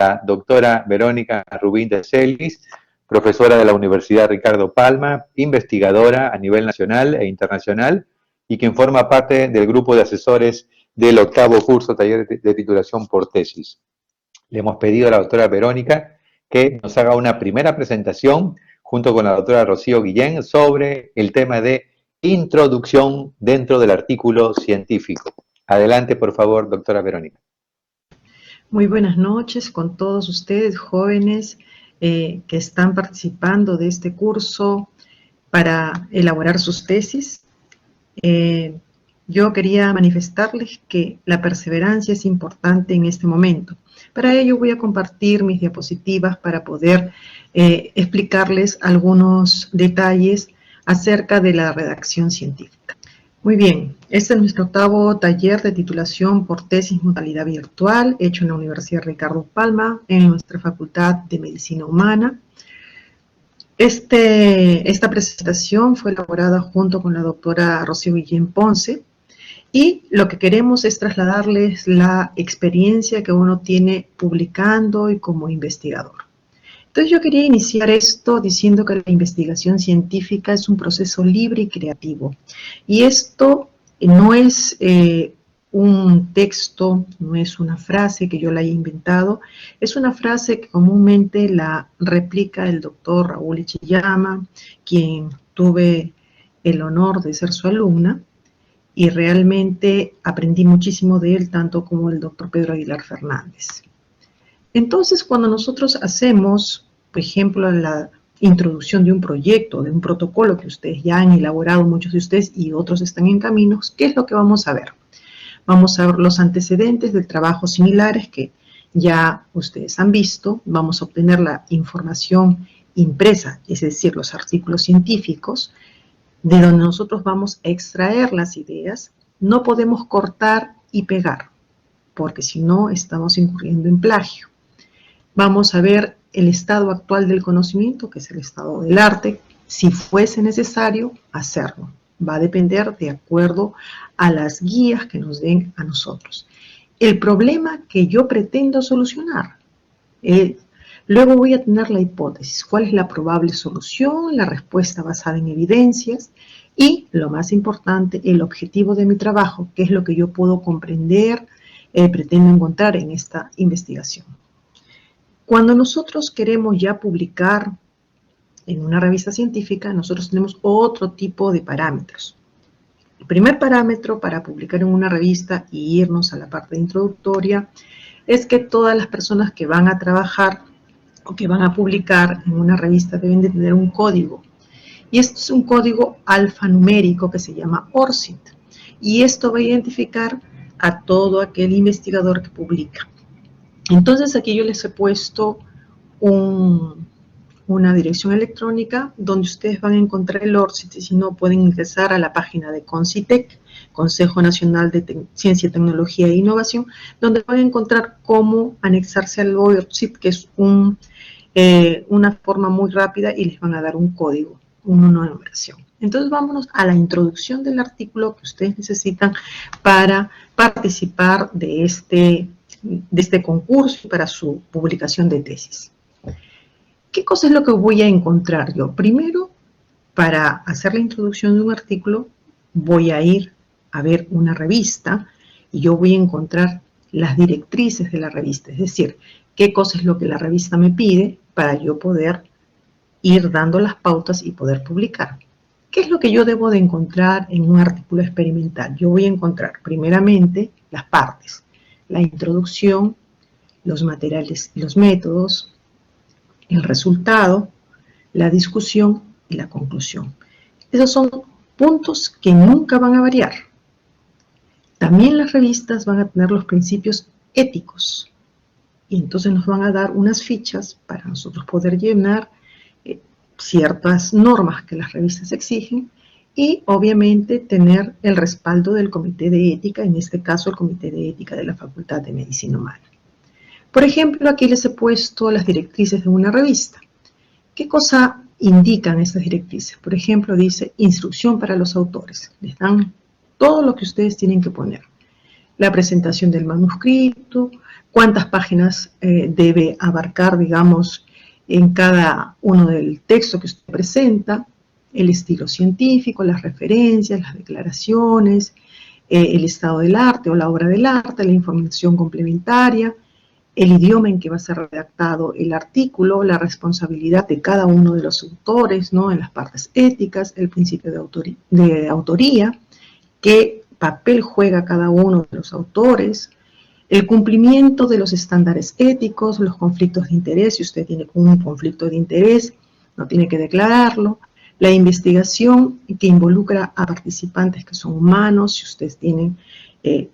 la doctora Verónica Rubín de Celis, profesora de la Universidad Ricardo Palma, investigadora a nivel nacional e internacional y quien forma parte del grupo de asesores del 8º curso taller de titulación por tesis. Le hemos pedido a la doctora Verónica que nos haga una primera presentación junto con la doctora Rocío Guillén sobre el tema de introducción dentro del artículo científico. Adelante, por favor, doctora Verónica. Muy buenas noches con todos ustedes, jóvenes que están participando de este curso para elaborar sus tesis. Yo quería manifestarles que la perseverancia es importante en este momento. Para ello voy a compartir mis diapositivas para poder explicarles algunos detalles acerca de la redacción científica. Muy bien, este es nuestro 8º taller de titulación por tesis modalidad virtual, hecho en la Universidad Ricardo Palma, en nuestra Facultad de Medicina Humana. Esta presentación fue elaborada junto con la doctora Rocío Guillén Ponce, y lo que queremos es trasladarles la experiencia que uno tiene publicando y como investigador. Entonces yo quería iniciar esto diciendo que la investigación científica es un proceso libre y creativo. Y esto no es un texto, no es una frase que yo la haya inventado, es una frase que comúnmente la replica el doctor Raúl Ichiyama, quien tuve el honor de ser su alumna, y realmente aprendí muchísimo de él, tanto como el doctor Pedro Aguilar Fernández. Entonces, cuando nosotros hacemos, por ejemplo, la introducción de un proyecto, de un protocolo que ustedes ya han elaborado, muchos de ustedes, y otros están en caminos, ¿qué es lo que vamos a ver? Vamos a ver los antecedentes de trabajos similares que ya ustedes han visto, vamos a obtener la información impresa, es decir, los artículos científicos, de donde nosotros vamos a extraer las ideas. No podemos cortar y pegar, porque si no estamos incurriendo en plagio. Vamos a ver el estado actual del conocimiento, que es el estado del arte, si fuese necesario hacerlo. Va a depender de acuerdo a las guías que nos den a nosotros. El problema que yo pretendo solucionar. Luego voy a tener la hipótesis, cuál es la probable solución, la respuesta basada en evidencias y, lo más importante, el objetivo de mi trabajo, que es lo que yo puedo comprender, pretendo encontrar en esta investigación. Cuando nosotros queremos ya publicar en una revista científica, nosotros tenemos otro tipo de parámetros. El primer parámetro para publicar en una revista y irnos a la parte introductoria es que todas las personas que van a trabajar o que van a publicar en una revista deben de tener un código. Y esto es un código alfanumérico que se llama ORCID. Y esto va a identificar a todo aquel investigador que publica. Entonces aquí yo les he puesto una dirección electrónica donde ustedes van a encontrar el ORCID, y si no pueden ingresar a la página de CONCITEC, Consejo Nacional de Ciencia, Tecnología e Innovación, donde van a encontrar cómo anexarse al ORCID, que es una forma muy rápida, y les van a dar un código, una numeración. Entonces vámonos a la introducción del artículo que ustedes necesitan para participar de este concurso y para su publicación de tesis. ¿Qué cosa es lo que voy a encontrar yo? Primero, para hacer la introducción de un artículo, voy a ir a ver una revista y yo voy a encontrar las directrices de la revista, es decir, qué cosa es lo que la revista me pide para yo poder ir dando las pautas y poder publicar. ¿Qué es lo que yo debo de encontrar en un artículo experimental? Yo voy a encontrar primeramente las partes, la introducción, los materiales y los métodos, el resultado, la discusión y la conclusión. Esos son puntos que nunca van a variar. También las revistas van a tener los principios éticos y entonces nos van a dar unas fichas para nosotros poder llenar ciertas normas que las revistas exigen y obviamente tener el respaldo del Comité de Ética, en este caso el Comité de Ética de la Facultad de Medicina Humana. Por ejemplo, aquí les he puesto las directrices de una revista. ¿Qué cosa indican estas directrices? Por ejemplo, dice instrucción para los autores. Les dan todo lo que ustedes tienen que poner. La presentación del manuscrito, cuántas páginas debe abarcar, digamos, en cada uno del texto que usted presenta, el estilo científico, las referencias, las declaraciones, el estado del arte o la obra del arte, la información complementaria, el idioma en que va a ser redactado el artículo, la responsabilidad de cada uno de los autores, ¿no? En las partes éticas, el principio de autoría, qué papel juega cada uno de los autores, el cumplimiento de los estándares éticos, los conflictos de interés. Si usted tiene un conflicto de interés, no tiene que declararlo. La investigación que involucra a participantes que son humanos, si ustedes tienen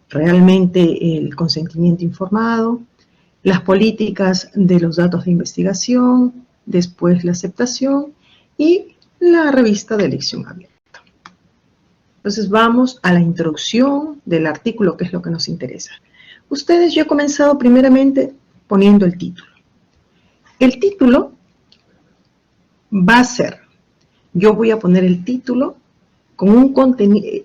realmente el consentimiento informado. Las políticas de los datos de investigación, después la aceptación y la revista de elección abierta. Entonces vamos a la introducción del artículo, que es lo que nos interesa. Ustedes, yo he comenzado primeramente poniendo el título. El título va a ser, yo voy a poner el título con un contenido,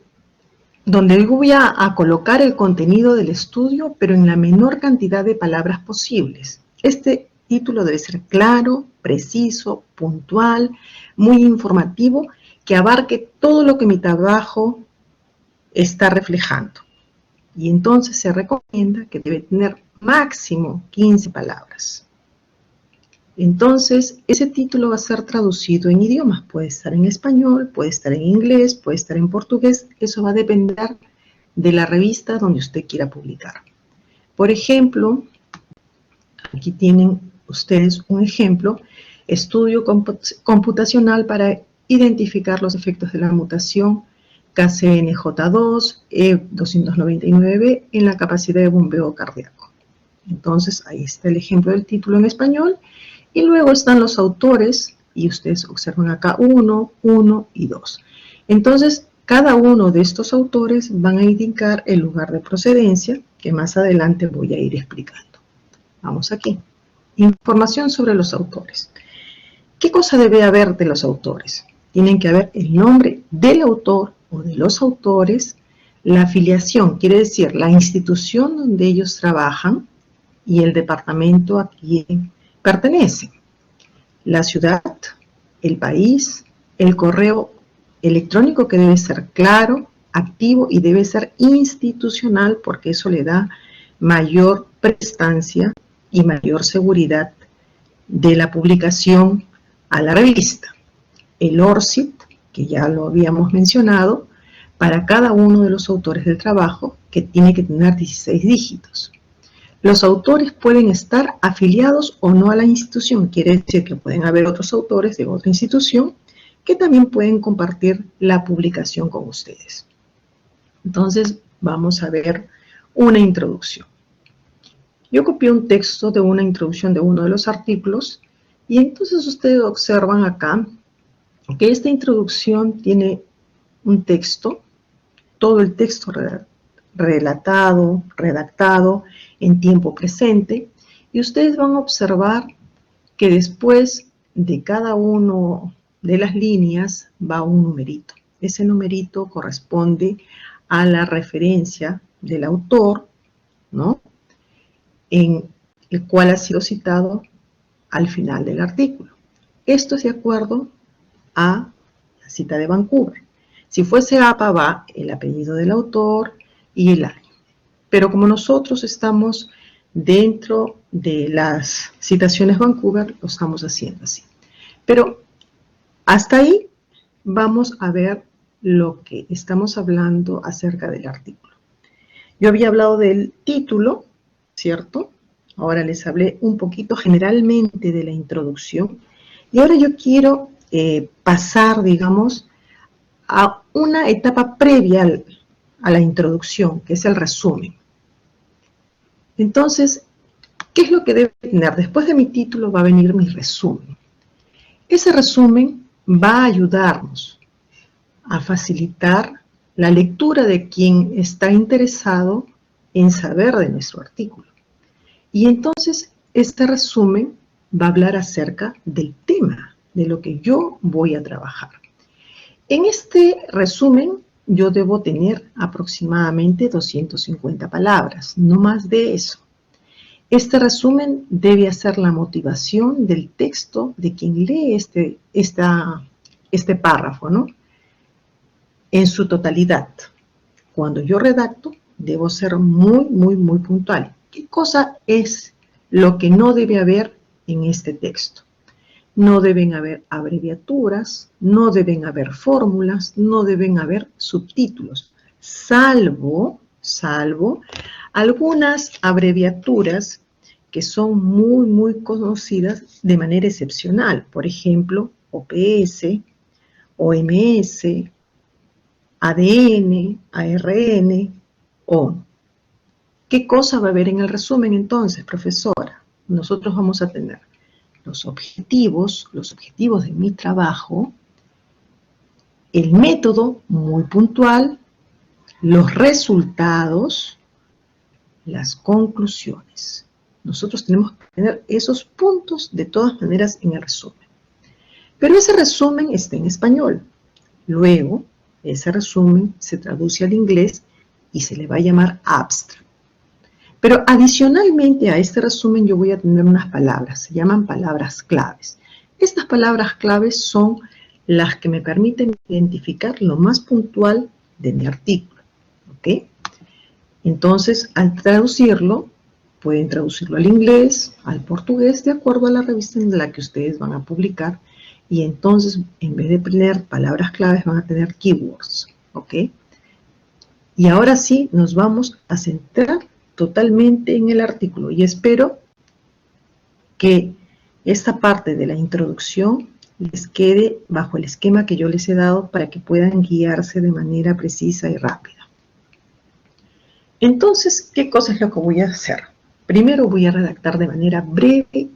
donde yo voy a colocar el contenido del estudio, pero en la menor cantidad de palabras posibles. Este título debe ser claro, preciso, puntual, muy informativo, que abarque todo lo que mi trabajo está reflejando. Y entonces se recomienda que debe tener máximo 15 palabras. Entonces, ese título va a ser traducido en idiomas. Puede estar en español, puede estar en inglés, puede estar en portugués. Eso va a depender de la revista donde usted quiera publicar. Por ejemplo, aquí tienen ustedes un ejemplo, estudio computacional para identificar los efectos de la mutación KCNJ2, E299B en la capacidad de bombeo cardíaco. Entonces, ahí está el ejemplo del título en español. Y luego están los autores, y ustedes observan acá 1, 1 y 2. Entonces, cada uno de estos autores van a indicar el lugar de procedencia, que más adelante voy a ir explicando. Vamos aquí. Información sobre los autores. ¿Qué cosa debe haber de los autores? Tienen que haber el nombre del autor o de los autores, la afiliación, quiere decir la institución donde ellos trabajan y el departamento a quien pertenecen, la ciudad, el país, el correo electrónico que debe ser claro, activo y debe ser institucional porque eso le da mayor prestancia y mayor seguridad de la publicación a la revista. El ORCID, que ya lo habíamos mencionado, para cada uno de los autores del trabajo, que tiene que tener 16 dígitos. Los autores pueden estar afiliados o no a la institución, quiere decir que pueden haber otros autores de otra institución que también pueden compartir la publicación con ustedes. Entonces, vamos a ver una introducción. Yo copié un texto de una introducción de uno de los artículos y entonces ustedes observan acá que esta introducción tiene un texto, todo el texto relatado, redactado en tiempo presente, y ustedes van a observar que después de cada uno de las líneas va un numerito. Ese numerito corresponde a la referencia del autor, ¿no? En el cual ha sido citado al final del artículo. Esto es de acuerdo a la cita de Vancouver. Si fuese APA va el apellido del autor y el año. Pero como nosotros estamos dentro de las citaciones Vancouver, lo estamos haciendo así. Pero hasta ahí vamos a ver lo que estamos hablando acerca del artículo. Yo había hablado del título, ¿cierto? Ahora les hablé un poquito generalmente de la introducción. Y ahora yo quiero pasar, digamos, a una etapa previa a la introducción, que es el resumen. Entonces, ¿qué es lo que debe tener? Después de mi título va a venir mi resumen. Ese resumen va a ayudarnos a facilitar la lectura de quien está interesado en saber de nuestro artículo. Y entonces, este resumen va a hablar acerca del tema, de lo que yo voy a trabajar. En este resumen, yo debo tener aproximadamente 250 palabras, no más de eso. Este resumen debe hacer la motivación del texto de quien lee este párrafo, ¿no? En su totalidad. Cuando yo redacto, debo ser muy puntual. ¿Qué cosa es lo que no debe haber en este texto? No deben haber abreviaturas, no deben haber fórmulas, no deben haber subtítulos, salvo algunas abreviaturas que son muy conocidas de manera excepcional. Por ejemplo, OPS, OMS, ADN, ARN, ON. ¿Qué cosa va a haber en el resumen entonces, profesora? Nosotros vamos a tener los objetivos de mi trabajo, el método muy puntual, los resultados, las conclusiones. Nosotros tenemos que tener esos puntos de todas maneras en el resumen. Pero ese resumen está en español. Luego, ese resumen se traduce al inglés y se le va a llamar abstract. Pero adicionalmente a este resumen yo voy a tener unas palabras, se llaman palabras claves. Estas palabras claves son las que me permiten identificar lo más puntual de mi artículo. ¿Ok? Entonces, al traducirlo, pueden traducirlo al inglés, al portugués, de acuerdo a la revista en la que ustedes van a publicar. Y entonces, en vez de tener palabras claves, van a tener keywords. ¿Ok? Y ahora sí, nos vamos a centrar totalmente en el artículo y espero que esta parte de la introducción les quede bajo el esquema que yo les he dado para que puedan guiarse de manera precisa y rápida. Entonces, ¿qué cosa es lo que voy a hacer? Primero voy a redactar de manera breve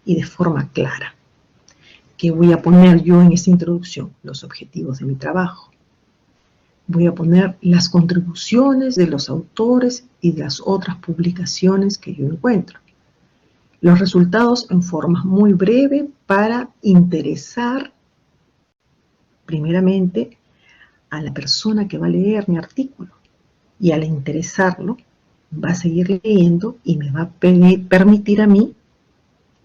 y de forma clara. ¿Qué voy a poner yo en esta introducción? Los objetivos de mi trabajo. Voy a poner las contribuciones de los autores y de las otras publicaciones que yo encuentro. Los resultados en forma muy breve para interesar primeramente a la persona que va a leer mi artículo. Y al interesarlo, va a seguir leyendo y me va a permitir a mí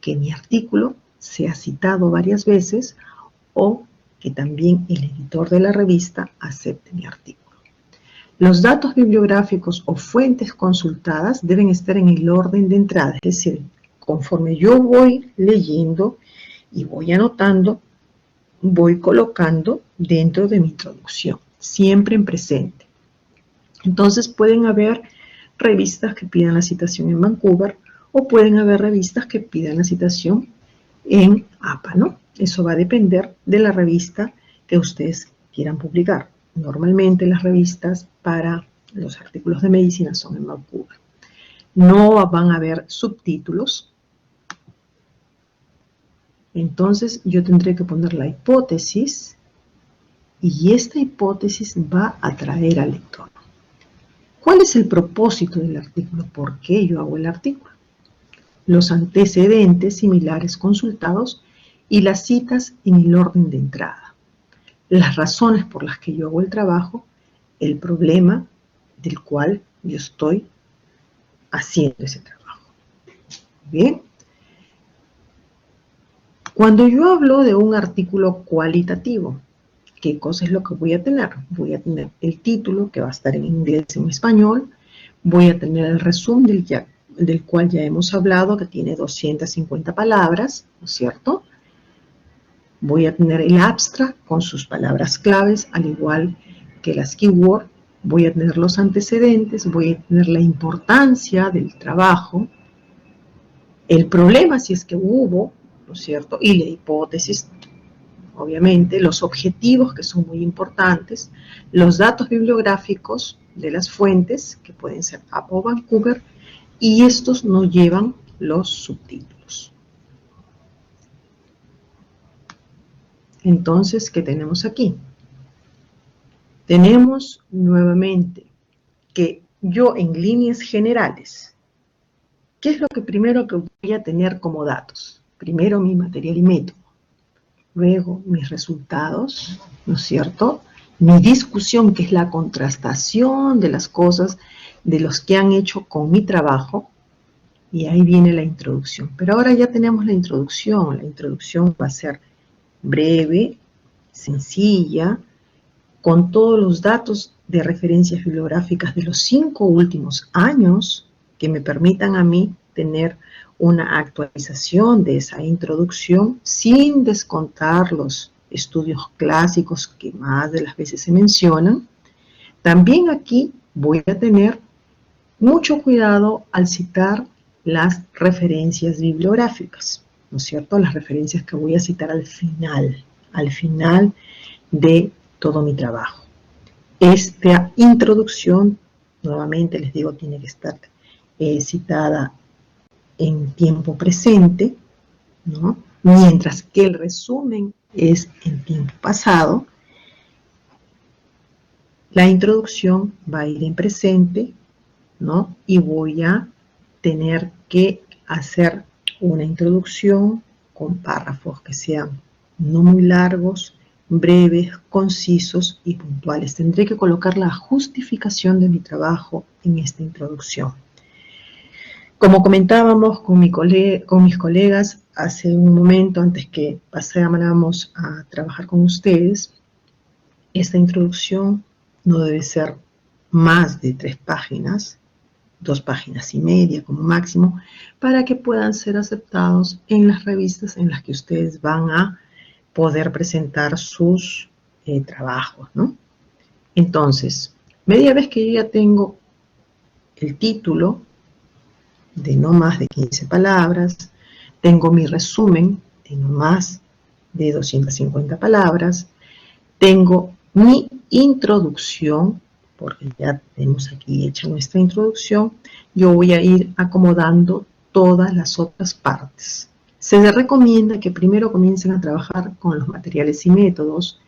que mi artículo sea citado varias veces o que también el editor de la revista acepte mi artículo. Los datos bibliográficos o fuentes consultadas deben estar en el orden de entrada, es decir, conforme yo voy leyendo y voy anotando, voy colocando dentro de mi introducción, siempre en presente. Entonces pueden haber revistas que pidan la citación en Vancouver o pueden haber revistas que pidan la citación en APA, ¿no? Eso va a depender de la revista que ustedes quieran publicar. Normalmente las revistas para los artículos de medicina son en Vancouver. No van a haber subtítulos. Entonces yo tendré que poner la hipótesis y esta hipótesis va a atraer al lector. ¿Cuál es el propósito del artículo? ¿Por qué yo hago el artículo? Los antecedentes similares consultados y las citas en el orden de entrada. Las razones por las que yo hago el trabajo, el problema del cual yo estoy haciendo ese trabajo. Bien. Cuando yo hablo de un artículo cualitativo, ¿qué cosa es lo que voy a tener? Voy a tener el título, que va a estar en inglés y en español. Voy a tener el resumen del cual ya hemos hablado, que tiene 250 palabras, ¿no es cierto? Voy a tener el abstract con sus palabras claves, al igual que las keywords. Voy a tener los antecedentes, voy a tener la importancia del trabajo, el problema si es que hubo, ¿no es cierto? Y la hipótesis, obviamente, los objetivos que son muy importantes, los datos bibliográficos de las fuentes, que pueden ser APA o Vancouver, y estos no llevan los subtítulos. Entonces, ¿qué tenemos aquí? Tenemos nuevamente que yo en líneas generales, ¿qué es lo que primero que voy a tener como datos? Primero mi material y método, luego mis resultados, ¿no es cierto? Mi discusión, que es la contrastación de las cosas de los que han hecho con mi trabajo, y ahí viene la introducción. Pero ahora ya tenemos la introducción va a ser breve, sencilla, con todos los datos de referencias bibliográficas de los 5 últimos años que me permitan a mí tener una actualización de esa introducción sin descontar los estudios clásicos que más de las veces se mencionan. También aquí voy a tener mucho cuidado al citar las referencias bibliográficas, ¿no es cierto? Las referencias que voy a citar al final de todo mi trabajo. Esta introducción, nuevamente les digo, tiene que estar citada en tiempo presente, ¿no? Mientras que el resumen es en tiempo pasado. La introducción va a ir en presente, ¿no? Y voy a tener que hacer una introducción con párrafos que sean no muy largos, breves, concisos y puntuales. Tendré que colocar la justificación de mi trabajo en esta introducción. Como comentábamos con mis colegas hace un momento antes que pasáramos a trabajar con ustedes, esta introducción no debe ser más de 3 páginas, 2 páginas y media como máximo, para que puedan ser aceptados en las revistas en las que ustedes van a poder presentar sus trabajos, ¿no? Entonces, media vez que yo ya tengo el título de no más de 15 palabras, tengo mi resumen de no más de 250 palabras, tengo mi introducción, porque ya tenemos aquí hecha nuestra introducción, yo voy a ir acomodando todas las otras partes. Se recomienda que primero comiencen a trabajar con los materiales y métodos,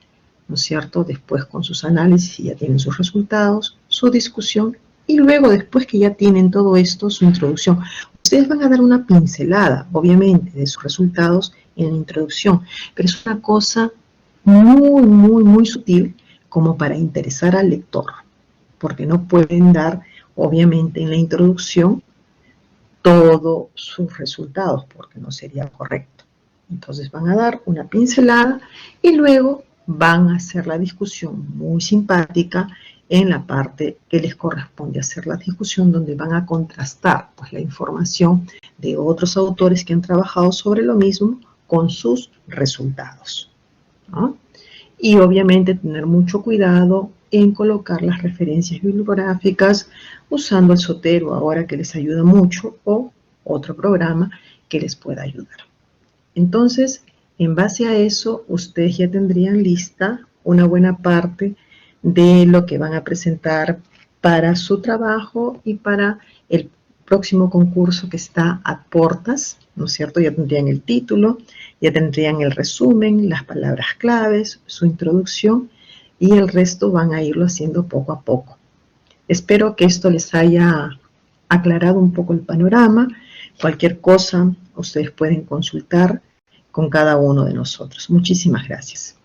¿no es cierto? Después con sus análisis y ya tienen sus resultados, su discusión, y luego después que ya tienen todo esto, su introducción. Ustedes van a dar una pincelada, obviamente, de sus resultados en la introducción, pero es una cosa muy sutil como para interesar al lector, porque no pueden dar, obviamente, en la introducción todos sus resultados, porque no sería correcto. Entonces van a dar una pincelada y luego van a hacer la discusión muy simpática en la parte que les corresponde hacer la discusión, donde van a contrastar pues, la información de otros autores que han trabajado sobre lo mismo con sus resultados, ¿no? Y obviamente tener mucho cuidado en colocar las referencias bibliográficas usando el Zotero ahora que les ayuda mucho o otro programa que les pueda ayudar. Entonces, en base a eso, ustedes ya tendrían lista una buena parte de lo que van a presentar para su trabajo y para el próximo concurso que está a puertas, ¿no es cierto? Ya tendrían el título, ya tendrían el resumen, las palabras claves, su introducción y el resto van a irlo haciendo poco a poco. Espero que esto les haya aclarado un poco el panorama. Cualquier cosa ustedes pueden consultar con cada uno de nosotros. Muchísimas gracias.